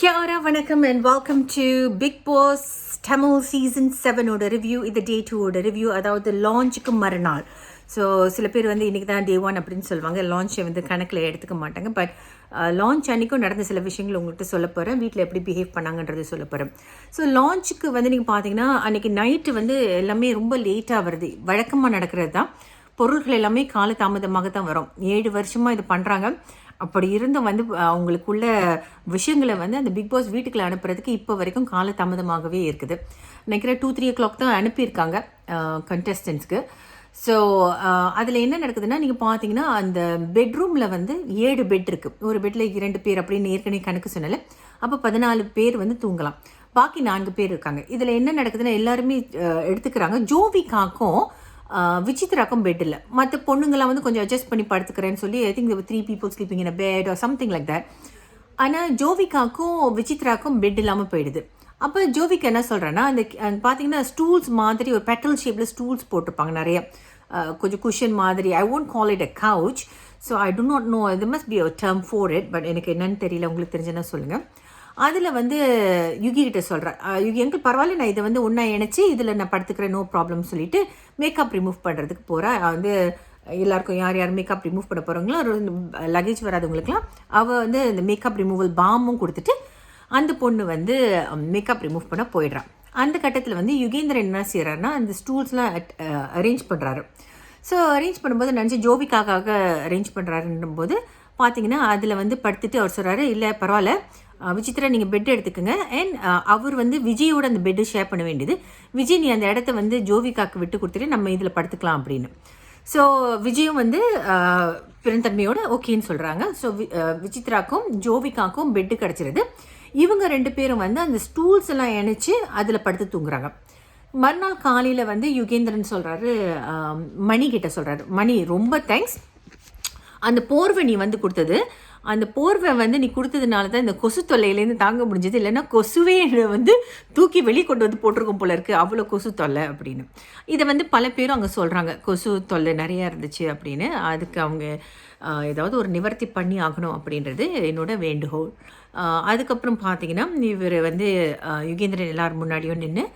Kiara vanakkam and welcome to Bigg Boss Tamil Season 7 oda review. இது Day 2 oda review. அதாவது லான்ச்சுக்கு மறுநாள். So சில பேர் வந்து இன்றைக்கி தான் Day 1 அப்படின்னு சொல்லுவாங்க. லான்ச்சை வந்து கணக்கில் எடுத்துக்க மாட்டாங்க. பட் லான்ச் அன்றைக்கும் நடந்த சில விஷயங்கள் உங்கள்கிட்ட சொல்ல போகிறேன். வீட்டில் எப்படி பிஹேவ் பண்ணாங்கன்றது சொல்ல போகிறேன். ஸோ லான்ச்சுக்கு வந்து நீங்கள் பார்த்தீங்கன்னா அன்றைக்கி நைட்டு வந்து எல்லாமே ரொம்ப லேட்டாக வருது. வழக்கமாக நடக்கிறது தான். பொருள்கள் எல்லாமே கால தாமதமாக தான் வரும். 7 வருஷமாக இது பண்ணுறாங்க. அப்படி இருந்தும் வந்து அவங்களுக்குள்ள விஷயங்களை வந்து அந்த பிக் பாஸ் வீட்டுக்குள்ள அனுப்புறதுக்கு இப்போ வரைக்கும் கால தாமதமாகவே இருக்குது. நினைக்கிறேன் 2-3 o'clock தான் அனுப்பியிருக்காங்க கண்டஸ்டன்ஸ்க்கு. ஸோ அதில் என்ன நடக்குதுன்னா நீங்கள் பார்த்தீங்கன்னா அந்த பெட்ரூமில் வந்து 7 பெட் இருக்குது. ஒரு பெட்டில் 2 பேர் அப்படின்னு ஏற்கனவே கணக்கு சொன்னல. அப்போ 14 பேர் வந்து தூங்கலாம். பாக்கி 4 பேர் இருக்காங்க. இதில் என்ன நடக்குதுன்னா எல்லாருமே எடுத்துக்கிறாங்க. ஜோவிகாக்கும் விசித்ராக்கும் பெட் இல்லை. மற்ற பொண்ணுங்களாம் வந்து கொஞ்சம் அட்ஜஸ்ட் பண்ணி படுத்துக்கிறேன்னு சொல்லி I think 3 people sleeping in a bed or something like that. ஆனால் ஜோவிகாக்கும் விசித்ராக்கும் பெட் இல்லாமல் போயிடுது. அப்போ ஜோவிகா என்ன சொல்கிறேன்னா அந்த பார்த்தீங்கன்னா ஸ்டூல்ஸ் மாதிரி ஒரு பெட்டல் ஷேப்பில் ஸ்டூல்ஸ் போட்டிருப்பாங்க நிறைய, கொஞ்சம் குஷன் மாதிரி. I won't call it a couch. So I do not know, இது must be a term for it. But எனக்கு என்னன்னு தெரியல, உங்களுக்கு தெரிஞ்சுன்னா சொல்லுங்கள். அதில் வந்து யுகி கிட்ட சொல்கிறேன், யுகி எங்களுக்கு பரவாயில்ல, நான் இதை வந்து ஒன்றா இணைச்சி இதில் நான் படுத்துக்கிறேன், நோ ப்ராப்ளம் சொல்லிட்டு மேக்கப் ரிமூவ் பண்ணுறதுக்கு போகிறேன். வந்து எல்லாருக்கும் யார் யார் மேக்கப் ரிமூவ் பண்ண போகிறாங்களோ லக்கேஜ் வராதவங்களுக்குலாம் அவள் வந்து இந்த மேக்கப் ரிமூவல் பாமும் கொடுத்துட்டு அந்த பொண்ணு வந்து மேக்கப் ரிமூவ் பண்ண போயிடுறான். அந்த கட்டத்தில் வந்து யுகேந்திரன் என்ன செய்கிறாருன்னா அந்த ஸ்டூல்ஸ்லாம் அரேஞ்ச் பண்ணுறாரு. ஸோ அரேஞ்ச் பண்ணும்போது நினச்சி ஜோவிக்காக அரேஞ்ச் பண்ணுறாருன்னும் போது பார்த்தீங்கன்னா அதில் வந்து படுத்துட்டு அவர் சொல்கிறாரு, இல்லை பரவாயில்ல விசித்ரா நீங்கள் பெட் எடுத்துக்கோங்க. அண்ட் அவர் வந்து விஜயோட அந்த பெட்டு ஷேர் பண்ண வேண்டியது. விஜய் நீ அந்த இடத்த வந்து ஜோவிகாவுக்கு விட்டு கொடுத்துட்டு நம்ம இதில் படுத்துக்கலாம் அப்படின்னு. ஸோ விஜயும் வந்து பெருந்தன்மையோட ஓகேன்னு சொல்கிறாங்க. ஸோ விசித்ராக்கும் ஜோவிகாக்கும் பெட்டு கிடச்சிருது. இவங்க 2 பேரும் வந்து அந்த ஸ்டூல்ஸ் எல்லாம் இணைச்சி அதில் படுத்து தூங்குறாங்க. மறுநாள் காலையில் வந்து யுகேந்திரன் சொல்கிறாரு, மணி கிட்ட சொல்கிறாரு, மணி ரொம்ப தேங்க்ஸ், அந்த போர்வை நீ வந்து கொடுத்தது, அந்த போர்வை வந்து நீ கொடுத்ததுனால தான் இந்த கொசு தொல்லையிலேருந்து தாங்க முடிஞ்சது, இல்லைன்னா கொசுவே வந்து தூக்கி வெளியே கொண்டு வந்து போட்டிருக்கும் போல இருக்குது, அவ்வளோ கொசு தொல்லை அப்படின்னு. இதை வந்து பல பேரும் அங்கே சொல்கிறாங்க, கொசு தொல்லை நிறையா இருந்துச்சு அப்படின்னு. அதுக்கு அவங்க ஏதாவது ஒரு நிவர்த்தி பண்ணி ஆகணும் அப்படின்றது என்னோட வேண்டுகோள். அதுக்கப்புறம் பார்த்தீங்கன்னா இவர் வந்து யுகேந்திரன் எல்லாரும் முன்னாடியும் நின்று,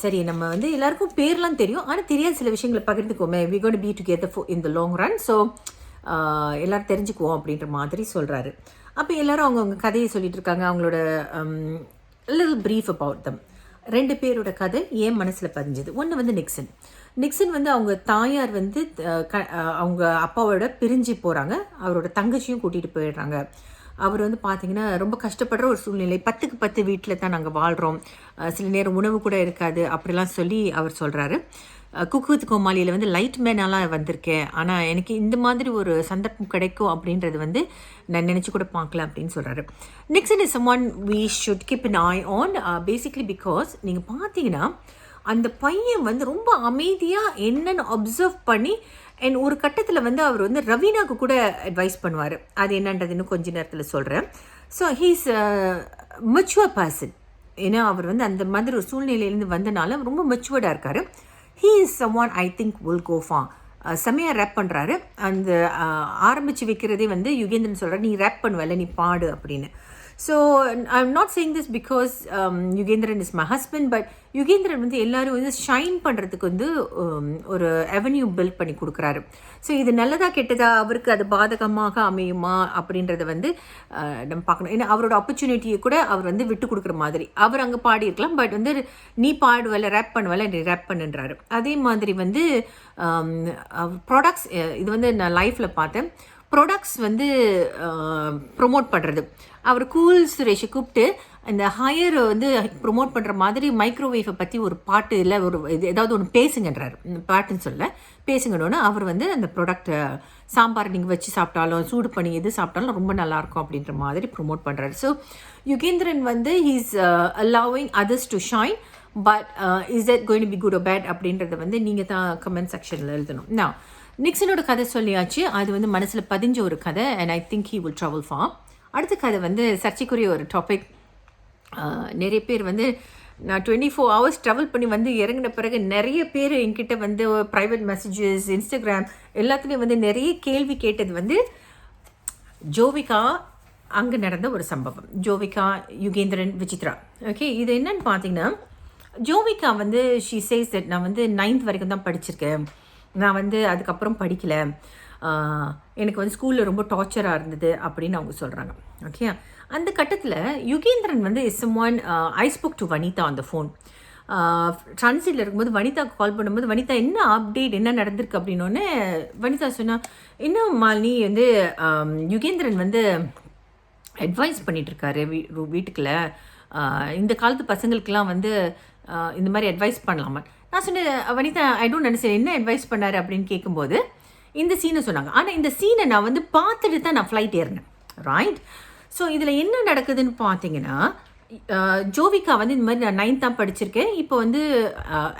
சரி நம்ம வந்து எல்லாருக்கும் பேர்லாம் தெரியும், ஆனால் தெரியாத சில விஷயங்களை பகிர்ந்துக்கோமே, we gonna be together in the long run, so எல்லோரும் தெரிஞ்சுக்குவோம் அப்படின்ற மாதிரி சொல்கிறாரு. அப்போ எல்லோரும் அவங்கவுங்க கதையை சொல்லிட்டு இருக்காங்க, அவங்களோட லிட்டில் ப்ரீஃப் அபவுட் தம். 2 பேரோட கதை ஏன் மனசில் பதிஞ்சது. ஒன்று வந்து நிக்சன் வந்து அவங்க தாயார் வந்து அவங்க அப்பாவோட பிரிஞ்சு போகிறாங்க, அவரோட தங்கச்சியும் கூட்டிகிட்டு போயிடுறாங்க. அவர் வந்து பார்த்திங்கன்னா ரொம்ப கஷ்டப்படுற ஒரு சூழ்நிலை, 10க்கு 10 வீட்டில் தான் நாங்கள் வாழ்கிறோம், சில நேரம் உணவு கூட இருக்காது அப்படிலாம் சொல்லி அவர் சொல்கிறாரு. குக் வித் கோமாளியில் வந்து லைட் மேனாலாம் வந்திருக்கேன், ஆனால் எனக்கு இந்த மாதிரி ஒரு சந்தர்ப்பம் கிடைக்கும் அப்படின்றது வந்து நான் நினச்சி கூட பார்க்கல அப்படின்னு சொல்கிறாரு. Nixon is someone we should keep an eye on, basically because நீங்கள் பார்த்தீங்கன்னா அந்த பையன் வந்து ரொம்ப அமைதியாக என்னென்னு அப்சர்வ் பண்ணி அண்ட் ஒரு கட்டத்தில் வந்து அவர் வந்து ரவீனாவுக்கு கூட அட்வைஸ் பண்ணுவார். அது என்னன்றது இன்னும் கொஞ்ச நேரத்தில் சொல்கிறேன். So he's mature person. ஏன்னா அவர் வந்து அந்த மாதிரி ஒரு சூழ்நிலையிலேருந்து வந்தனால ரொம்ப மெச்சுவர்டாக இருக்கார். He is someone I think will go for. செம்மையாக ரேப் பண்ணுறாரு. அந்த ஆரம்பித்து வைக்கிறதே வந்து யுகேந்திரன் சொல்கிறார், நீ ரேப் பண்ணுவல, நீ பாடு அப்படின்னு. So I am not saying this because Yugendran is my husband, but Yugendran வந்து எல்லோரும் வந்து ஷைன் பண்ணுறதுக்கு வந்து ஒரு அவென்யூ பில்ட் பண்ணி கொடுக்குறாரு. ஸோ இது நல்லதா கெட்டதா, அவருக்கு அது பாதகமாக அமையுமா அப்படின்றத வந்து நம்ம பார்க்கணும். ஏன்னா அவரோட ஆப்பர்ச்சுனிட்டியை கூட அவர் வந்து விட்டு கொடுக்குற மாதிரி. அவர் அங்கே பாடியிருக்கலாம், பட் வந்து நீ பாடுவல, ரேப் பண்ணுவல, நீ ரேப் பண்ணுன்றாரு. அதே மாதிரி வந்து ப்ராடக்ட்ஸ், இது வந்து நான் லைஃப்பில் பார்த்தேன். ப்ராடக்ட்ஸ் வந்து ப்ரொமோட் பண்ணுறது, அவர் கூல் சுரேஷை கூப்பிட்டு இந்த ஹையர் வந்து ப்ரொமோட் பண்ணுற மாதிரி மைக்ரோவேவை பற்றி ஒரு பாட்டு இல்லை ஒரு இது ஏதாவது ஒன்று பேசுங்கன்றார். பாட்டுன்னு சொல்ல பேசுங்கன்னு அவர் வந்து அந்த ப்ராடக்ட் சாம்பார் நீங்கள் வச்சு சாப்பிட்டாலும் சூடு பண்ணி எது சாப்பிட்டாலும் ரொம்ப நல்லாயிருக்கும் அப்படின்ற மாதிரி ப்ரொமோட் பண்ணுறாரு. ஸோ யுகேந்திரன் வந்து he's allowing others to shine, but is that going to be good or bad அப்படின்றத வந்து நீங்கள் தான் கமெண்ட் செக்ஷனில் எழுதணும். நான் நிக்சனோட கதை சொல்லியாச்சு, அது வந்து மனசில் பதிஞ்ச ஒரு கதை, and I think he will travel for. அடுத்த கதை வந்து சர்ச்சைக்குரிய ஒரு டாபிக். நிறைய பேர் வந்து நான் 24 hours ட்ராவல் பண்ணி வந்து இறங்கின பிறகு நிறைய பேர் என்கிட்ட வந்து ப்ரைவேட் மெசேஜஸ், இன்ஸ்டாகிராம் எல்லாத்துலேயும் வந்து நிறைய கேள்வி கேட்டது வந்து ஜோவிகா அங்கே நடந்த ஒரு சம்பவம். ஜோவிகா, யுகேந்திரன், விசித்ரா. ஓகே, இது என்னன்னு பார்த்தீங்கன்னா, ஜோவிகா வந்து ஷீ சேஸ் தட் நான் வந்து 9th வரைக்கும் தான் படிச்சிருக்கேன், நான் வந்து அதுக்கப்புறம் படிக்கலை, எனக்கு வந்து ஸ்கூலில் ரொம்ப டார்ச்சராக இருந்தது அப்படின்னு அவங்க சொல்கிறாங்க. ஓகே, அந்த கட்டத்தில் யுகேந்திரன் வந்து is someone I spoke to Vanitha on the phone. ட்ரான்சிட்டில் இருக்கும்போது வனிதாவுக்கு கால் பண்ணும்போது, வனிதா என்ன அப்டேட், என்ன நடந்திருக்கு அப்படின்னோடனே வனிதா சொன்னால், இன்னும் மாலினி வந்து யுகேந்திரன் வந்து அட்வைஸ் பண்ணிகிட்ருக்காரு வீட்டுக்குள்ள, இந்த காலத்து பசங்களுக்கெல்லாம் வந்து இந்த மாதிரி அட்வைஸ் பண்ணலாமா. நான் சொன்னேன், வனிதா ஐ டோன்ட் அண்டர்ஸ்டாண்ட், என்ன அட்வைஸ் பண்ணார் அப்படின்னு கேட்கும்போது இந்த சீனை சொன்னாங்க. ஆனால் இந்த சீனை நான் வந்து பார்த்துட்டு தான் நான் ஃப்ளைட் ஏறினேன், ரைட்? ஸோ இதில் என்ன நடக்குதுன்னு பார்த்தீங்கன்னா, ஜோவிகா வந்து இந்த மாதிரி நான் 9th தான் படிச்சிருக்கேன், இப்போ வந்து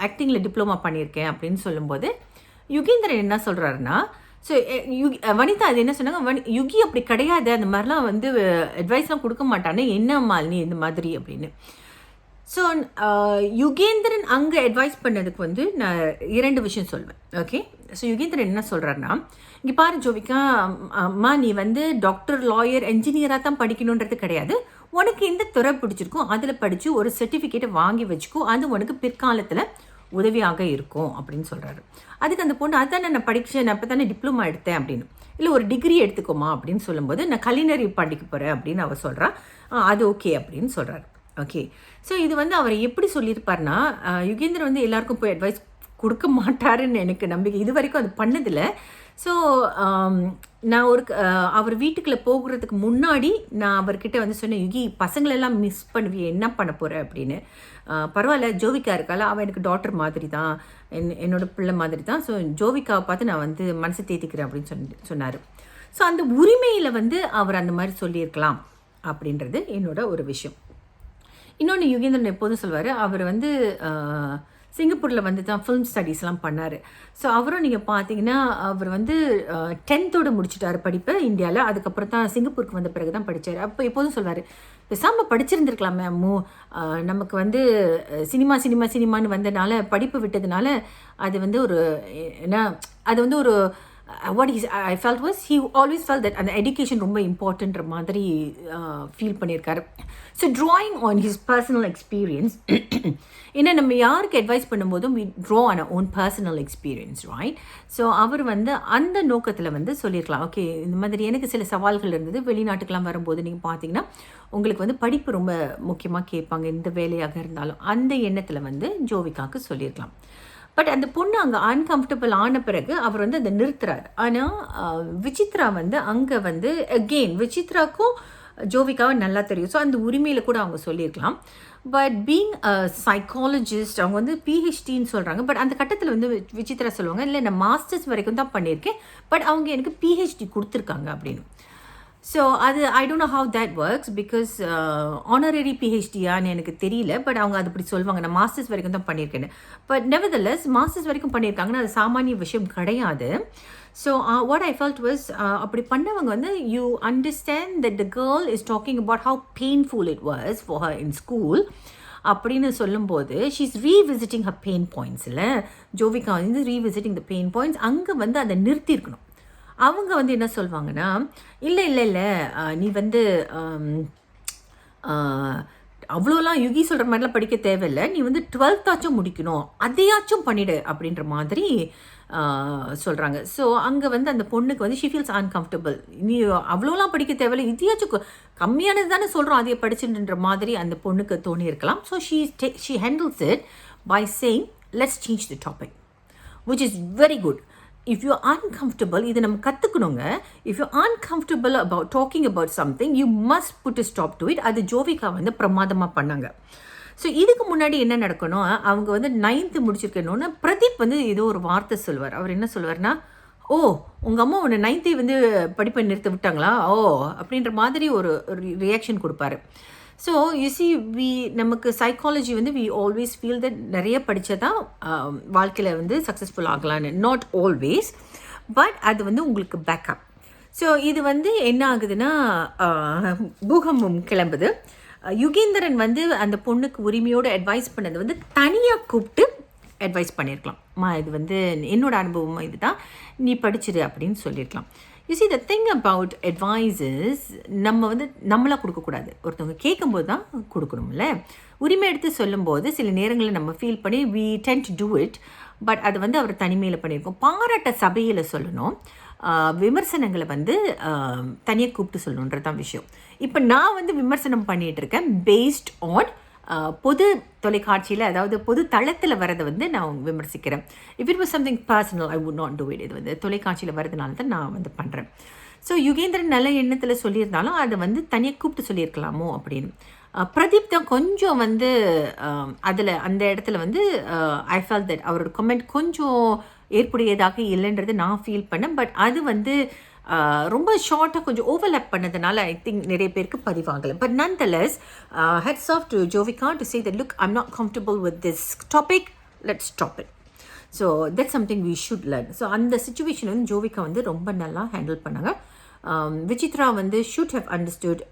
ஆக்டிங்கில் டிப்ளமா பண்ணியிருக்கேன் அப்படின்னு சொல்லும்போது யுகேந்திரன் என்ன சொல்கிறாருன்னா, ஸோ வனிதா அது என்ன சொன்னாங்க, யுகி அப்படி கிடையாது, அந்த மாதிரிலாம் வந்து அட்வைஸ்லாம் கொடுக்க மாட்டானே, என்ன மாலினி இந்த மாதிரி அப்படின்னு. ஸோ யுகேந்திரன் அங்கே அட்வைஸ் பண்ணதுக்கு வந்து நான் 2 விஷயம் சொல்வேன். ஓகே, ஸோ யுகேந்திரன் என்ன சொல்கிறாருன்னா, இங்கே பாரு ஜோவிகா, அம்மா நீ வந்து டாக்டர், லாயர், என்ஜினியராக தான் படிக்கணுன்றது கிடையாது, உனக்கு எந்த துறை பிடிச்சிருக்கோ அதில் படித்து ஒரு சர்டிஃபிகேட்டை வாங்கி வச்சுக்கோ, அது உனக்கு பிற்காலத்தில் உதவியாக இருக்கும் அப்படின்னு சொல்கிறாரு. அதுக்கு அந்த பொண்ணு, அதுதானே நான் படித்தேன், நான் இப்போ தானே டிப்ளமா எடுத்தேன் அப்படின்னு. இல்லை ஒரு டிகிரி எடுத்துக்கோமா அப்படின்னு சொல்லும்போது, நான் கலினரி படிக்க போகிறேன் அப்படின்னு அவர் சொல்கிறா. அது ஓகே அப்படின்னு சொல்கிறாரு. ஓகே, ஸோ இது வந்து அவர் எப்படி சொல்லியிருப்பார்னா, யுகேந்திரன் வந்து எல்லாருக்கும் போய் அட்வைஸ் கொடுக்க மாட்டாருன்னு எனக்கு நம்பிக்கை, இது வரைக்கும் அது பண்ணதில்லை. ஸோ நான் அவர் வீட்டுக்குள்ளே போகிறதுக்கு முன்னாடி நான் அவர்கிட்ட வந்து சொன்னேன், யுகி பசங்களெல்லாம் மிஸ் பண்ணுவியே, என்ன பண்ண போகிற அப்படின்னு. பரவாயில்ல, ஜோவிகா இருக்கால, அவன் எனக்கு டாட்டர் மாதிரி தான், என்னோட பிள்ளை மாதிரி தான், ஸோ ஜோவிகாவை பார்த்து நான் வந்து மனசை தேத்திக்கிறேன் அப்படின்னு சொன்னார். ஸோ அந்த உரிமையில் வந்து அவர் அந்த மாதிரி சொல்லியிருக்கலாம் அப்படின்றது என்னோட ஒரு விஷயம். இன்னொன்று யுகேந்திரன் எப்போதும் சொல்வார், அவர் வந்து சிங்கப்பூரில் வந்து தான் ஃபிலிம் ஸ்டடீஸ்லாம் பண்ணார். ஸோ அவரும் நீங்கள் பார்த்தீங்கன்னா, அவர் வந்து 10th முடிச்சுட்டார் படிப்பை இந்தியாவில், அதுக்கப்புறம் தான் சிங்கப்பூருக்கு வந்த பிறகு தான் படித்தார். அப்போ எப்போதும் சொல்வார், பேசாமல் படிச்சிருந்துருக்கலாமே அம்மு, நமக்கு வந்து சினிமான்னு வந்ததுனால, படிப்பு விட்டதுனால அது வந்து ஒரு என்ன, அது வந்து ஒரு what I felt was he always felt that அந்த education ரொம்ப இம்பார்ட்டன்ற மாதிரி ஃபீல் பண்ணியிருக்காரு. So drawing on his personal experience, ஏன்னா நம்ம யாருக்கு அட்வைஸ் பண்ணும்போதும் we draw on our own personal experience, right? So அவர் வந்து அந்த நோக்கத்தில் வந்து சொல்லியிருக்கலாம், ஓகே இந்த மாதிரி எனக்கு சில சவால்கள் இருந்தது, வெளிநாட்டுக்கெலாம் வரும்போது நீங்கள் பார்த்தீங்கன்னா உங்களுக்கு வந்து படிப்பு ரொம்ப முக்கியமாக கேட்பாங்க, எந்த வேலையாக இருந்தாலும், அந்த எண்ணத்தில் வந்து ஜோவிகாவுக்கு சொல்லியிருக்கலாம். பட் அந்த பொண்ணு அங்கே அன்கம்ஃபர்டபுள் ஆன பிறகு அவர் வந்து அதை நிறுத்துறாரு. ஆனால் விசித்ரா வந்து அங்கே வந்து அகெயின் விசித்ராக்கும் ஜோவிகாவை நல்லா தெரியும், ஸோ அந்த உரிமையில் கூட அவங்க சொல்லியிருக்கலாம். பட் பீங் அ சைக்காலஜிஸ்ட், அவங்க வந்து பிஹெச்டின்னு சொல்கிறாங்க. பட் அந்த கட்டத்தில் வந்து விசித்ரா சொல்லுவாங்க, இல்லை நான் மாஸ்டர்ஸ் வரைக்கும் தான் பண்ணியிருக்கேன், பட் அவங்க எனக்கு பிஹெச்டி கொடுத்துருக்காங்க அப்படின்னு. ஸோ அது I don't know how that works, because honorary பிஹெச்டியான்னு எனக்கு தெரியல. பட் அவங்க அது அப்படி சொல்லுவாங்க, நான் மாஸ்டர்ஸ் வரைக்கும் தான் பண்ணியிருக்கேன்னு. பட் நெவர்தலெஸ் மாஸ்டர்ஸ் வரைக்கும் பண்ணியிருக்காங்கன்னா அது சாமானிய விஷயம் கிடையாது. So what I felt was, அப்படி பண்ணவங்க வந்து you understand that the girl is talking about how painful it was for her in school அப்படின்னு சொல்லும்போது, she is revisiting her pain points. இல்லை ஜோவிகா வந்து ரீவிசிட்டிங் த பெயின் பாயிண்ட்ஸ், அங்கே வந்து அதை நிறுத்தியிருக்கணும். அவங்க வந்து என்ன சொல்லுவாங்கன்னா, இல்லை நீ வந்து அவ்வளோலாம் யுகி சொல்கிற மாதிரிலாம் படிக்க தேவையில்லை, நீ வந்து 12th முடிக்கணும், அதையாச்சும் பண்ணிவிடு அப்படின்ற மாதிரி சொல்கிறாங்க. ஸோ அங்கே வந்து அந்த பொண்ணுக்கு வந்து ஷி ஃபீல்ஸ் அன்கம்ஃபர்டபுள், நீ அவ்வளோலாம் படிக்க தேவையில்லை, இதையாச்சும் கம்மியானது தானே சொல்கிறோம், அதையே படிச்சுன்ற மாதிரி அந்த பொண்ணுக்கு தோணி இருக்கலாம். So she handles it by saying let's change the topic, which is very good. If you're uncomfortable, இதை நம்ம கற்றுக்கணுங்க. If you're uncomfortable about talking about something, you must put a stop to it. அது ஜோவிகா வந்து பிரமாதமாக பண்ணாங்க. So இதுக்கு முன்னாடி என்ன நடக்கணும், அவங்க வந்து 9th முடிச்சிருக்கணும்னு பிரதீப் வந்து ஏதோ ஒரு வார்த்தை சொல்வார். அவர் என்ன சொல்வார்னா, ஓ உங்கள் அம்மா உன்னை 9th வந்து படிப்பை நிறுத்த விட்டாங்களா, ஓ அப்படின்ற மாதிரி ஒரு ரியாக்ஷன் கொடுப்பாரு. ஸோ யூசி நமக்கு சைக்காலஜி வந்து வி ஆல்வேஸ் ஃபீல் தட் நிறைய படித்தா தான் வாழ்க்கையில் வந்து சக்ஸஸ்ஃபுல் ஆகலான்னு, நாட் ஆல்வேஸ், பட் அது வந்து உங்களுக்கு பேக்கப். ஸோ இது வந்து என்ன ஆகுதுன்னா, பூகம்பம் கிளம்புது. யுகேந்திரன் வந்து அந்த பொண்ணுக்கு உரிமையோடு அட்வைஸ் பண்ணது வந்து தனியாக கூப்பிட்டு அட்வைஸ் பண்ணியிருக்கலாம், இது வந்து என்னோட அனுபவம் இதுதான், நீ படிச்சிடு அப்படின்னு சொல்லியிருக்கலாம். You see the thing about advices நம்ம வந்து நம்மளாக கொடுக்கக்கூடாது, ஒருத்தவங்க கேட்கும்போது தான் கொடுக்கணும்ல. உரிமை எடுத்து சொல்லும்போது சில நேரங்களில் நம்ம ஃபீல் பண்ணி we tend to do it, but அது வந்து அவர் தனிமையில் பண்ணியிருக்கோம். பாராட்ட சபையில் சொல்லணும், விமர்சனங்களை வந்து தனியாக கூப்பிட்டு சொல்லணுன்றது தான் விஷயம். இப்போ நான் வந்து விமர்சனம் பண்ணிகிட்டு இருக்கேன் பேஸ்ட் ஆன் பொது தொலைக்காட்சியில், அதாவது பொது தளத்தில் வரதை வந்து நான் விமர்சிக்கிறேன். If it was something personal I would not do it. இது வந்து தொலைக்காட்சியில் வரதுனால தான் நான் வந்து பண்ணுறேன். ஸோ யுகேந்திரன் நல்ல எண்ணத்தில் சொல்லியிருந்தாலும் அதை வந்து தனியாக கூப்பிட்டு சொல்லியிருக்கலாமோ அப்படின்னு. பிரதீப் தான் கொஞ்சம் வந்து அதில் அந்த இடத்துல வந்து ஐ ஃபெல் தட் அவரோட கமெண்ட் கொஞ்சம் ஏற்புடையதாக இல்லைன்றது நான் ஃபீல் பண்ணேன். பட் அது வந்து ரொம்ப ஷார்ட்டாக கொஞ்சம் ஓவர்லேப் பண்ணதுனால ஐ திங்க் நிறைய பேருக்கு பதிவாகலை. But nonetheless, heads off to Jovika to say that, look, I'm not comfortable with this topic, let's stop it. So that's something we should learn. So அந்த சுச்சுவேஷன் வந்து ஜோவிகா வந்து ரொம்ப நல்லா ஹேண்டில் பண்ணாங்க. விசித்ரா வந்து should have understood,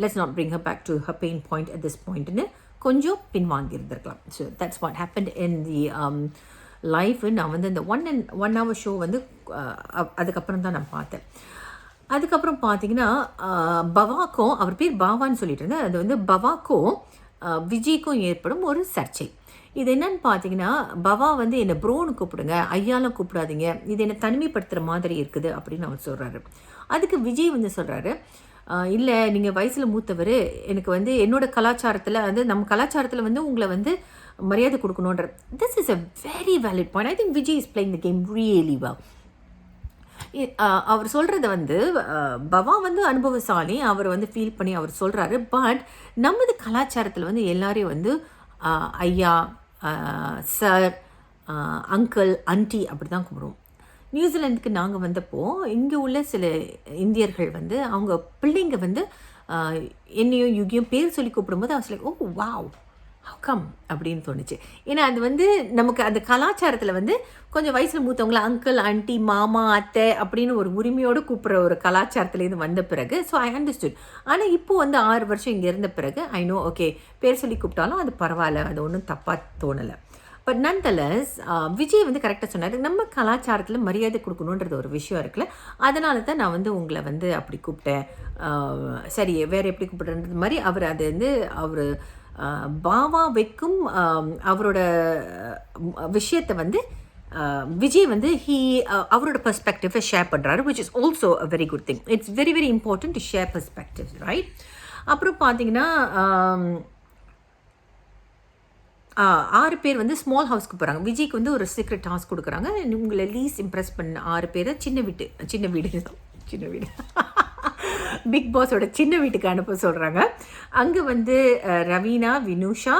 let's not bring her back to her pain point at this பாயிண்ட்னு கொஞ்சம் பின்வாங்கி இருந்திருக்கலாம். So that's what happen in the life. நான் வந்து இந்த 1 hour ஷோ வந்து அதுக்கப்புறம் தான் நான் பார்த்தேன். அதுக்கப்புறம் பார்த்தீங்கன்னா பவாக்கும், அவர் பேர் பாவான்னு சொல்லிட்டு இருந்தேன், அது வந்து பவாக்கும் விஜய்க்கும் ஏற்படும் ஒரு சர்ச்சை. இது என்னன்னு பார்த்தீங்கன்னா, பவா வந்து என்னை ப்ரோன்னு கூப்பிடுங்க, ஐயாலாம் கூப்பிடாதீங்க, இது என்னை தனிமைப்படுத்துகிற மாதிரி இருக்குது அப்படின்னு அவர் சொல்கிறாரு. அதுக்கு விஜய் வந்து சொல்கிறாரு, இல்லை நீங்கள் வயசில் மூத்தவர், எனக்கு வந்து என்னோட கலாச்சாரத்தில் வந்து நம்ம கலாச்சாரத்தில் வந்து உங்களை வந்து மரியாதை கொடுக்கணுன்ற. This is a very valid point. I think Vijay is playing the game really well. அவர் சொல்கிறத வந்து பவா வந்து அனுபவசாலி, அவர் வந்து ஃபீல் பண்ணி அவர் சொல்கிறாரு. பட் நமது கலாச்சாரத்தில் வந்து எல்லாரையும் வந்து ஐயா, சார், அங்கிள், ஆண்டி அப்படி தான் கூப்பிடுவோம். நியூசிலாந்துக்கு நாங்கள் வந்தப்போ இங்கே உள்ள சில இந்தியர்கள் வந்து அவங்க பிள்ளைங்க வந்து என்னையும் யுகியும் பேர் சொல்லி கூப்பிடும்போது அவர் like, oh wow, how come அப்படின்னு தோணுச்சு. ஏன்னா அது வந்து நமக்கு அந்த கலாச்சாரத்தில் வந்து கொஞ்சம் வயசில் மூத்தவங்கள அங்கிள், ஆண்டி, மாமா, அத்தை அப்படின்னு ஒரு உரிமையோடு கூப்பிட்ற ஒரு கலாச்சாரத்துலேருந்து வந்த பிறகு ஸோ ஐ அண்டர்ஸ்டுட். ஆனால் இப்போது வந்து 6 வருஷம் இங்கே இருந்த பிறகு ஐ நோ, ஓகே, பேர் சொல்லி கூப்பிட்டாலும் அது பரவாயில்ல, அது ஒன்றும் தப்பாக தோணலை. பட் nonetheless, விஜய் வந்து கரெக்டாக சொன்னார், நம்ம கலாச்சாரத்தில் மரியாதை கொடுக்கணுன்றது ஒரு விஷயம் இருக்குல்ல, அதனால தான் நான் வந்து உங்களை வந்து அப்படி கூப்பிட்டேன், சரி வேறு எப்படி கூப்பிட்றன்றது மாதிரி அவர் அது வந்து அவர் பாவா வைக்கும் அவரோட விஷயத்தை வந்து விஜய் வந்து அவரோட பெர்ஸ்பெக்டிவை ஷேர் பண்ணுறாரு, which is also a very good thing. It's very very important to share perspective, right? அப்புறம் பார்த்தீங்கன்னா 6 பேர் வந்து ஸ்மால் ஹவுஸ்க்கு போகிறாங்க. விஜய்க்கு வந்து ஒரு சீக்ரெட் டாஸ்க் கொடுக்குறாங்க. உங்களை லீஸ் இம்ப்ரெஸ் பண்ண 6 பேரை சின்ன வீடு பிக் பாஸோட சின்ன வீட்டுக்கு அனுப்ப சொல்கிறாங்க. அங்கே வந்து ரவீனா, வினுஷா,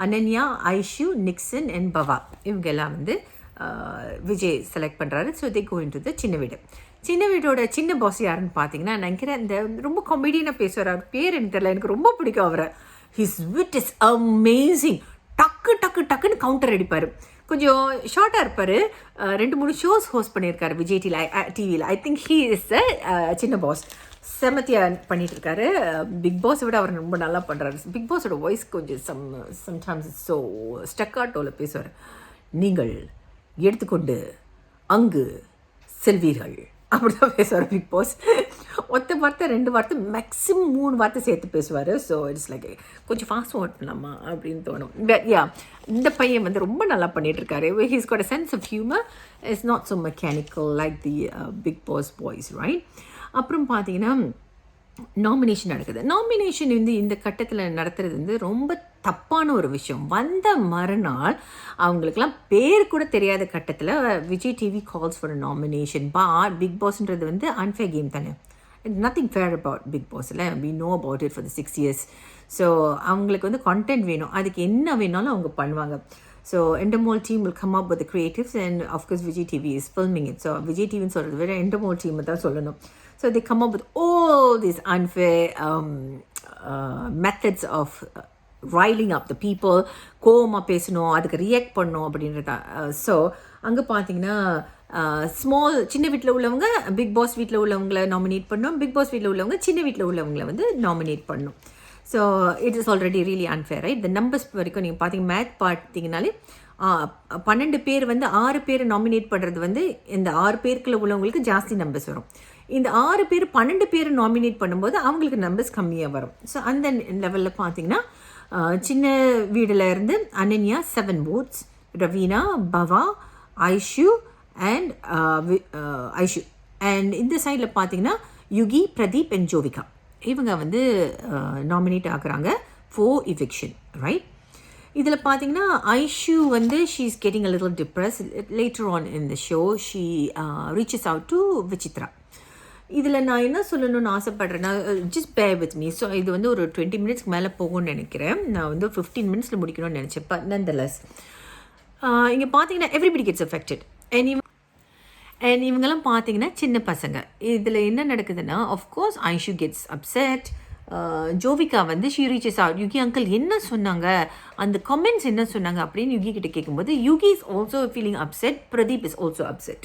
அனன்யா, ஐஷு, நிக்சன் அண்ட் பவா இவங்க எல்லாம் வந்து விஜய் செலக்ட் பண்ணுறாரு. So they go into the சின்ன வீட்டோட சின்ன பாஸ் யாருன்னு பார்த்தீங்கன்னா, நினைக்கிறேன் இந்த ரொம்ப காமெடியாக பேசுவார். அவர் பேர் எனக்கு தெரியல, எனக்கு ரொம்ப பிடிக்கும் அவரை. ஹிஸ் விட் இஸ் அமேசிங். டக்குன்னு கவுண்டர் அடிப்பார். கொஞ்சம் ஷார்ட்டாக இருப்பார். 2-3 ஷோஸ் ஹோஸ்ட் பண்ணியிருக்காரு விஜய் டிவியில். I think he is a சின்ன பாஸ். செமத்தியாக பண்ணிகிட்டு இருக்காரு. பிக் பாஸை விட அவர் ரொம்ப நல்லா பண்ணுறாரு. பிக் பாஸோட வாய்ஸ் கொஞ்சம் சம்டைம்ஸ் ஸோ ஸ்டக்காட்டோவில் பேசுவார். நீங்கள் எடுத்துக்கொண்டு அங்கு செல்வீர்கள் அப்படி தான் பேசுவார் பிக் பாஸ். ஒத்த வார்த்தை 2 வார்த்தை மேக்ஸிமம் 3 வார்த்தை சேர்த்து பேசுவார். ஸோ இட்ஸ் லைக் கொஞ்சம் ஃபாஸ்ட் ஃபார்வர்ட் பண்ணலாமா அப்படின்னு தோணும். பட் யா, இந்த பையன் வந்து ரொம்ப நல்லா பண்ணிகிட்ருக்காரு. He's got a sense of humour. It's not so mechanical like the Bigg Boss boys, right? அப்புறம் பார்த்தீங்கன்னா நாமினேஷன் நடக்குது. நாமினேஷன் வந்து இந்த கட்டத்தில் நடத்துறது வந்து ரொம்ப தப்பான ஒரு விஷயம். வந்த மறுநாள் அவங்களுக்கெல்லாம் பேர் கூட தெரியாத கட்டத்தில் Vijay TV calls for nomination. Bigg பாஸ்ன்றது வந்து அன்ஃபேர் கேம் தானே. நத்திங் ஃபேர் அபவுட் பிக் பாஸில். We know about it for the 6 years. So அவங்களுக்கு வந்து கான்டென்ட் வேணும், அதுக்கு என்ன வேணாலும் அவங்க பண்ணுவாங்க. So Endemol team will come up with the creatives and of course Vijay TV is filming it. So Vijay டிவின்னு சொல்கிறது விட எண்டமோல் டீமை தான் சொல்லணும். So they come up with all these unfair methods of riling up the people. கோவமாக பேசணும், அதுக்கு react பண்ணணும் அப்படின்றத. ஸோ அங்கே பார்த்தீங்கன்னா சின்ன வீட்டில் உள்ளவங்க பிக் பாஸ் வீட்டில் உள்ளவங்களை நாமினேட் பண்ணணும், பிக் பாஸ் வீட்டில் உள்ளவங்க சின்ன வீட்டில் உள்ளவங்களை வந்து நாமினேட் பண்ணணும். So it is already really unfair, right? இந்த நம்பர்ஸ் வரைக்கும் நீங்கள் பார்த்தீங்க, மேத் பார்த்தீங்கனாலே 12 பேர் வந்து 6 பேர் நாமினேட் பண்ணுறது வந்து இந்த 6 பேருக்குள்ள உள்ளவங்களுக்கு ஜாஸ்தி நம்பர்ஸ் வரும். இந்த 6 பேர் 12 பேர் நாமினேட் பண்ணும்போது அவங்களுக்கு நம்பர்ஸ் கம்மியாக வரும். ஸோ அந்த லெவலில் பார்த்தீங்கன்னா சின்ன வீடில் இருந்து Ananya 7 votes, Raveena, Bava, Aishu and Aishu. And இந்த சைடில் பார்த்தீங்கன்னா யுகி, பிரதீப் அண்ட் ஜோவிகா இவங்க வந்து நாமினேட் ஆகுறாங்க for eviction, right? இதில் பார்த்தீங்கன்னா ஐஷு வந்து she is getting a little depress. Later on in the show she reaches out to Vichitra. இதில் நான் என்ன சொல்லணும்னு ஆசைப்பட்றேன்னா, just bear with me. So இது வந்து ஒரு 20 மினிட்ஸ்க்கு மேலே போகும்னு நினைக்கிறேன். நான் வந்து 15 மினிட்ஸில் முடிக்கணும்னு நினச்சேன். பட் நன்தலஸ் இங்கே பார்த்தீங்கன்னா எவ்ரிபடி கெட்ஸ் அஃபெக்டட். அண்ட் இவங்கெல்லாம் பார்த்தீங்கன்னா சின்ன பசங்க. இதில் என்ன நடக்குதுன்னா, of course Aishu gets upset. Jovika வந்து she reaches out. Yugi uncle என்ன சொன்னாங்க, அந்த கமெண்ட்ஸ் என்ன சொன்னாங்க அப்படின்னு யுகி கிட்ட கேட்கும்போது Yugi is also feeling upset, Pradeep is also upset.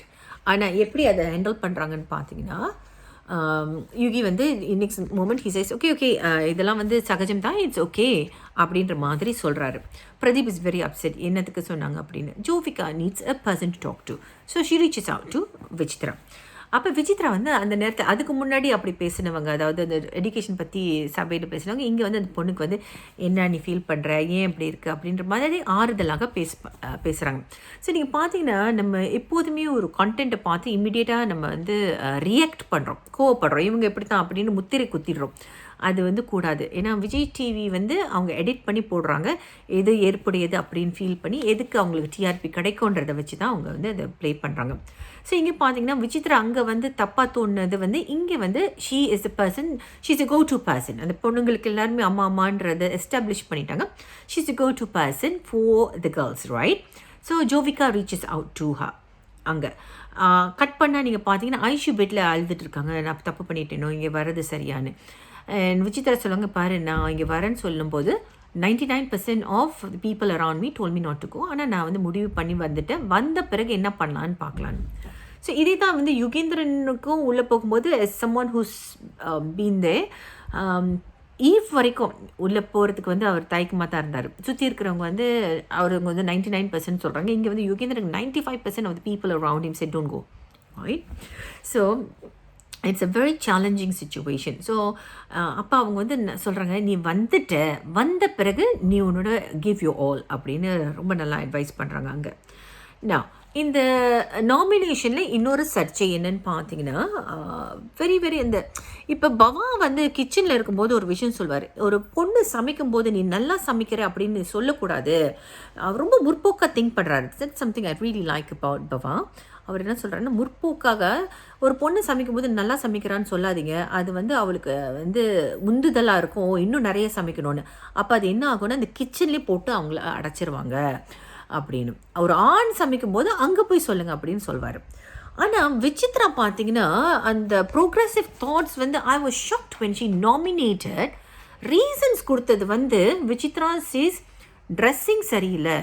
ஆனால் எப்படி அதை ஹேண்டில் பண்ணுறாங்கன்னு பார்த்தீங்கன்னா, யுகி வந்து next moment he says okay இதெல்லாம் வந்து சகஜம் தான், இட்ஸ் ஓகே அப்படின்ற மாதிரி சொல்கிறாரு. பிரதீப் இஸ் வெரி அப்செட், என்னத்துக்கு சொன்னாங்க அப்படின்னு. Jovika needs a person to talk to. So she reaches out to Vichitra. அப்போ விசித்ரா வந்து அந்த நேரத்தை அதுக்கு முன்னாடி அப்படி பேசினவங்க, அதாவது அந்த எஜுகேஷன் பற்றி சபையில் பேசினவங்க, இங்கே வந்து அந்த பொண்ணுக்கு வந்து என்ன நீ ஃபீல் பண்ணுற, ஏன் இப்படி இருக்குது அப்படின்ற மாதிரி ஆறுதலாக பேசுகிறாங்க. ஸோ நீங்கள் பார்த்தீங்கன்னா நம்ம எப்போதுமே ஒரு கண்டென்ட்டை பார்த்து இம்மிடியேட்டாக நம்ம வந்து ரியாக்ட் பண்ணுறோம், கோவப்படுறோம், இவங்க எப்படி தான் அப்படின்னு முத்திரை குத்திடுறோம். அது வந்து கூடாது. ஏன்னா விஜய் டிவி வந்து அவங்க எடிட் பண்ணி போடுறாங்க, எது ஏற்புடையது அப்படின்னு ஃபீல் பண்ணி எதுக்கு அவங்களுக்கு டிஆர்பி கிடைக்கும்ன்றதை வச்சு தான் அவங்க வந்து அதை ப்ளே பண்ணுறாங்க. ஸோ இங்கே பார்த்தீங்கன்னா விசித்ரா அங்கே வந்து தப்பாக தோணுது வந்து இங்கே வந்து she is a person, she is a go to person. அந்த பொண்ணுங்களுக்கு எல்லாருமே அம்மா அம்மான்றதை எஸ்டாப்ளிஷ் பண்ணிட்டாங்க. She is a go to person for the girls, right? So Jovika reaches out to her. அங்கே கட் பண்ணால் நீங்கள் பார்த்தீங்கன்னா ஐஷு பெட்டில் அழுதுட்டு இருக்காங்க, நான் தப்பு பண்ணிட்டேனோ, இங்கே வர்றது சரியானு. அண்ட் விசித்ரா சொல்லுவாங்க, பாரு நான் இங்கே வரேன்னு சொல்லும்போது 99% of the people around me told me not to go. ஆனால் நான் வந்து முடிவு பண்ணி வந்துட்டேன், வந்த பிறகு என்ன பண்ணலான்னு பார்க்கலான்னு. ஸோ இதே தான் வந்து யுகேந்திரனுக்கும் உள்ளே போகும்போது someone who's been there eve வரைக்கும் உள்ளே போகிறதுக்கு வந்து அவர் தயக்கமாக தான் இருந்தார். சுற்றி இருக்கிறவங்க வந்து அவருங்க வந்து 99% சொல்கிறாங்க. இங்கே வந்து யுகேந்திரனுக்கு 95% of the people around him said don't go, right? So it's a very challenging situation. So அப்போ அவங்க வந்து சொல்கிறாங்க, நீ வந்த பிறகு நீ உன்னோட கிவ் யூ ஆல் அப்படின்னு ரொம்ப நல்லா அட்வைஸ் பண்ணுறாங்க அங்கே. நான் இந்த நாமினேஷனில் இன்னொரு சர்ச்சை என்னன்னு பார்த்தீங்கன்னா, வெரி இந்த இப்போ பவா வந்து கிச்சனில் இருக்கும்போது ஒரு விஷயம் சொல்வார், ஒரு பொண்ணு சமைக்கும்போது நீ நல்லா சமைக்கிற அப்படின்னு சொல்லக்கூடாது. அவர் ரொம்ப முற்போக்காக திங்க் பண்ணுறாரு. That's something I really like about Bava. அவர் என்ன சொல்கிறாருன்னா, முற்போக்காக ஒரு பொண்ணு சமைக்கும்போது நல்லா சமைக்கிறான்னு சொல்லாதீங்க, அது வந்து அவளுக்கு வந்து உந்துதலாக இருக்கும், இன்னும் நிறைய சமைக்கணும்னு. அப்போ அது என்ன ஆகும்னா அந்த கிச்சன்லேயே போட்டு அவங்கள அடைச்சிருவாங்க அப்படின்னு. ஒரு ஆண் சமைக்கும்போது அங்கே போய் சொல்லுங்கள் அப்படின்னு சொல்வார். ஆனால் விசித்ரா பார்த்தீங்கன்னா அந்த ப்ரோக்ரெசிவ் தாட்ஸ் வந்து I was shocked when she nominated. Reasons கொடுத்தது வந்து விசித்ரா சீஸ் ட்ரெஸ்ஸிங் சரியில்லை,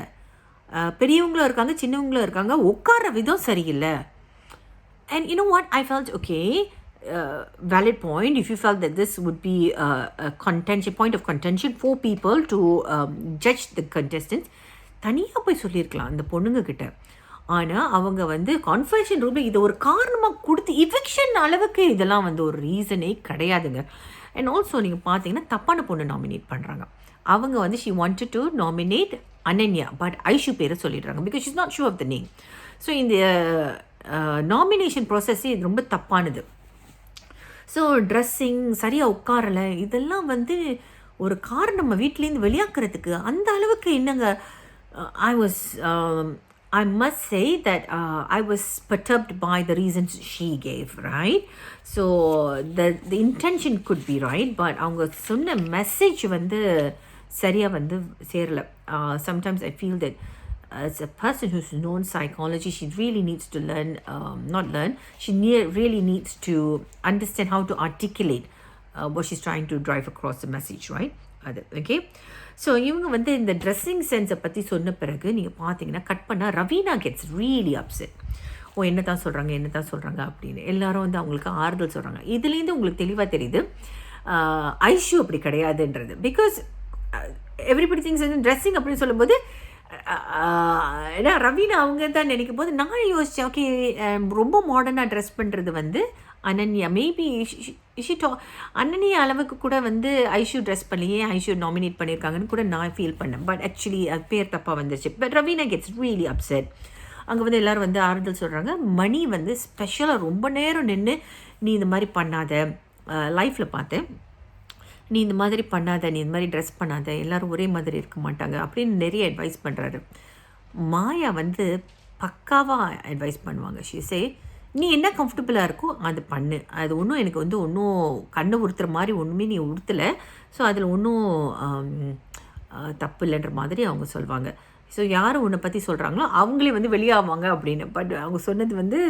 பெரியவங்களும் இருக்காங்க சின்னவங்களும் இருக்காங்க, உட்கார விதம் சரியில்லை. And you know what, I felt okay, valid point. If you felt that this would be a contention, point of contention for people to judge the contestants, தனியாக போய் சொல்லியிருக்கலாம் அந்த பொண்ணுங்க கிட்ட. ஆனால் அவங்க வந்து கான்ஃபரன்ஷன் ரூமில் இதை ஒரு காரணமாக கொடுத்து இவெக்ஷன் அளவுக்கு இதெல்லாம் வந்து ஒரு ரீசனே கிடையாதுங்க. அண்ட் ஆல்சோ நீங்கள் பார்த்தீங்கன்னா தப்பான பொண்ணு நாமினேட் பண்ணுறாங்க. அவங்க வந்து she wanted to nominate Ananya, but Aishu பேரை சொல்லிடுறாங்க because she is not sure of the name. So இந்த நாமினேஷன் ப்ராசஸ்ஸே இது ரொம்ப தப்பானது. ஸோ ட்ரெஸ்ஸிங் சரியாக உட்காரலை, இதெல்லாம் வந்து ஒரு காரணம் நம்ம வீட்டிலேருந்து வெளியாக்குறதுக்கு அந்த அளவுக்கு என்னங்க. I must say that I was perturbed by the reasons she gave, right? So the intention could be right, but அவங்க சொன்ன மெசேஜ் வந்து சரியாக வந்து சேரலை. Sometimes I feel that as a person who's known psychology, she really needs to learn, she really needs to understand how to articulate what she's trying to drive across the message, right? அது okay. So இவங்க வந்து இந்த dressing சென்ஸை பற்றி சொன்ன பிறகு நீங்கள் பார்த்தீங்கன்னா cut பண்ணால் ரவீனா கெட்ஸ் ரியலி அப்செட். என்ன தான் சொல்கிறாங்க அப்படின்னு எல்லாரும் வந்து அவங்களுக்கு ஆறுதல் சொல்கிறாங்க. இதுலேருந்து உங்களுக்கு தெளிவாக தெரியுது ஐஷு அப்படி கிடையாதுன்றது. பிகாஸ் எவ்ரிபடி திங்ஸ் வந்து ட்ரெஸ்ஸிங் அப்படின்னு சொல்லும்போது ஏன்னா ரவீனா அவங்க தான் நினைக்கும் போது நான் யோசித்தேன், ஓகே ரொம்ப மாடர்னாக ட்ரெஸ் பண்ணுறது வந்து அனன்யா மேபி அனன்யா அளவுக்கு கூட வந்து ஐஷு ட்ரெஸ் பண்ணலையே, ஐஷு நாமினேட் பண்ணியிருக்காங்கன்னு கூட நான் ஃபீல் பண்ணேன். பட் ஆக்சுவலி அது பேர் தப்பாக வந்துருச்சு. But Raveena gets really upset. அங்கே வந்து எல்லோரும் வந்து ஆறுதல் சொல்கிறாங்க. மணி வந்து ஸ்பெஷலாக ரொம்ப நேரம் நின்று நீ இந்த மாதிரி பண்ணாத, லைஃப்பில் பார்த்தேன், நீ இந்த மாதிரி பண்ணாத, நீ இந்த மாதிரி ட்ரெஸ் பண்ணாத, எல்லோரும் ஒரே மாதிரி இருக்க மாட்டாங்க அப்படின்னு நிறைய அட்வைஸ் பண்ணுறாரு. மாயா வந்து பக்காவாக அட்வைஸ் பண்ணுவாங்க. ஷீசே நீ என்ன கம்ஃபர்டபுளாக இருக்கோ அது பண்ணு, அது ஒன்றும் எனக்கு வந்து ஒன்றும் கண்ணை உறுத்துற மாதிரி ஒன்றுமே நீ உறுத்தலை, ஸோ அதில் ஒன்றும் தப்பு இல்லைன்ற மாதிரி அவங்க சொல்லுவாங்க. ஸோ யார் உன்னை பற்றி சொல்கிறாங்களோ அவங்களே வந்து வெளியாவாங்க அப்படின்னு. பட் அவங்க சொன்னது வந்து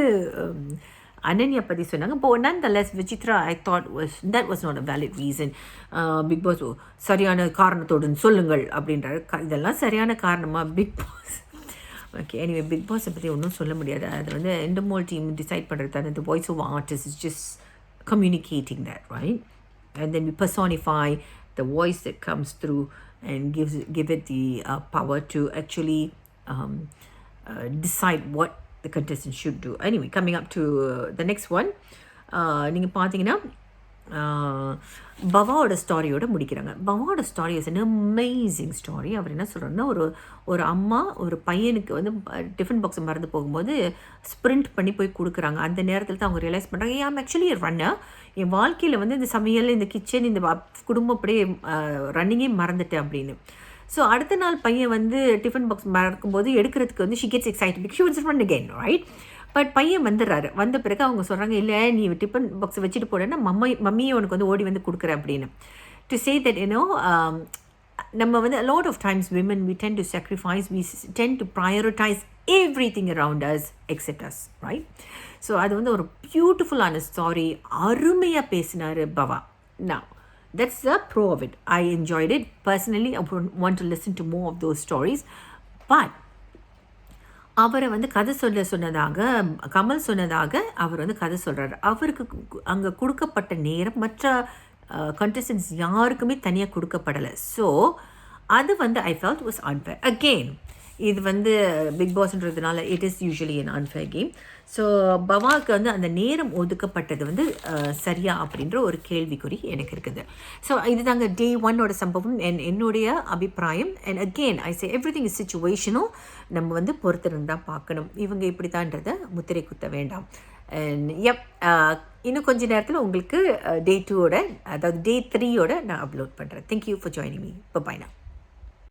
அனன்யா பற்றி சொன்னாங்க. இப்போ nonetheless Vichitra I thought that was not a valid reason. Bigg Boss சரியான காரணத்தோடு சொல்லுங்கள் அப்படின்றாரு. இதெல்லாம் சரியான காரணமாக Bigg Boss? Okay, anyway Bigg பாஸை பற்றி ஒன்றும் சொல்ல முடியாது. அது வந்து எண்டமோல் டீம் டிசைட் பண்ணுறது தானே. The voice of artist is just communicating that, right? And then we personify the voice that comes through and give it the power to actually decide what the contestant should do. Anyway, coming up to the next one, நீங்கள் பார்த்தீங்கன்னா பவாவோட ஸ்டாரியோட முடிக்கிறாங்க. பவாவோட ஸ்டாரி is an amazing ஸ்டாரி. அவர் என்ன சொல்கிறாருன்னா, ஒரு அம்மா ஒரு பையனுக்கு வந்து டிஃபன் பாக்ஸ் மறந்து போகும்போது ஸ்ப்ரிண்ட் பண்ணி போய் கொடுக்குறாங்க. அந்த நேரத்தில் தான் அவங்க ரியலைஸ் பண்ணுறாங்க, ஐம் ஆக்சுவலி ரன்னர், என் வாழ்க்கையில் வந்து இந்த சமையல், இந்த கிச்சன், இந்த குடும்பம் அப்படியே ரன்னிங்கே மறந்துட்டேன் அப்படின்னு. ஸோ அடுத்த நாள் பையன் வந்து டிஃபன் பாக்ஸ் மறக்கும்போது எடுக்கிறதுக்கு வந்து she gets excited, she wants run again, right? But பையன் வந்துடுறாரு. வந்த பிறகு அவங்க சொல்கிறாங்க, இல்லை நீ டிஃபன் பாக்ஸை வச்சுட்டு போனேன்னா மம்மியை உனக்கு வந்து ஓடி வந்து கொடுக்குறேன் அப்படின்னு. டு சே தட் யூனோ நம்ம வந்து a lot of times women we tend to sacrifice, we tend to prioritize everything around us except us, right? So அது வந்து ஒரு பியூட்டிஃபுல்லான ஸ்டாரி. அருமையாக பேசினார் பவா. Now that's the pro of it. I enjoyed it personally. I want to listen to more of those stories. But அவரை வந்து கதை சொன்னதாக கமல் சொன்னதாக அவர் வந்து கதை சொல்கிறார். அவருக்கு அங்கே கொடுக்கப்பட்ட நேரம் மற்ற கண்டஸ்டன்ஸ் யாருக்குமே தனியாக கொடுக்கப்படலை. ஸோ அது வந்து I felt was unfair. Again இது வந்து பிக் பாஸ்ன்றதுனால it is usually an unfair game. So பவாவுக்கு வந்து அந்த நேரம் ஒதுக்கப்பட்டது வந்து சரியா அப்படின்ற ஒரு கேள்விக்குறி எனக்கு இருக்குது. ஸோ இதுதாங்க டே 1ஓட சம்பவம் என்னுடைய அபிப்பிராயம். And again I say everything is சிச்சுவேஷனும் நம்ம வந்து பொறுத்திருந்து தான் பார்க்கணும். இவங்க இப்படி தான்றதை முத்திரை குத்த வேண்டாம். அண்ட் இன்னும் கொஞ்ச நேரத்தில் உங்களுக்கு டே 2ஓட, அதாவது டே 3ஓட நான் அப்லோட் பண்ணுறேன். Thank you for joining me. Bye now.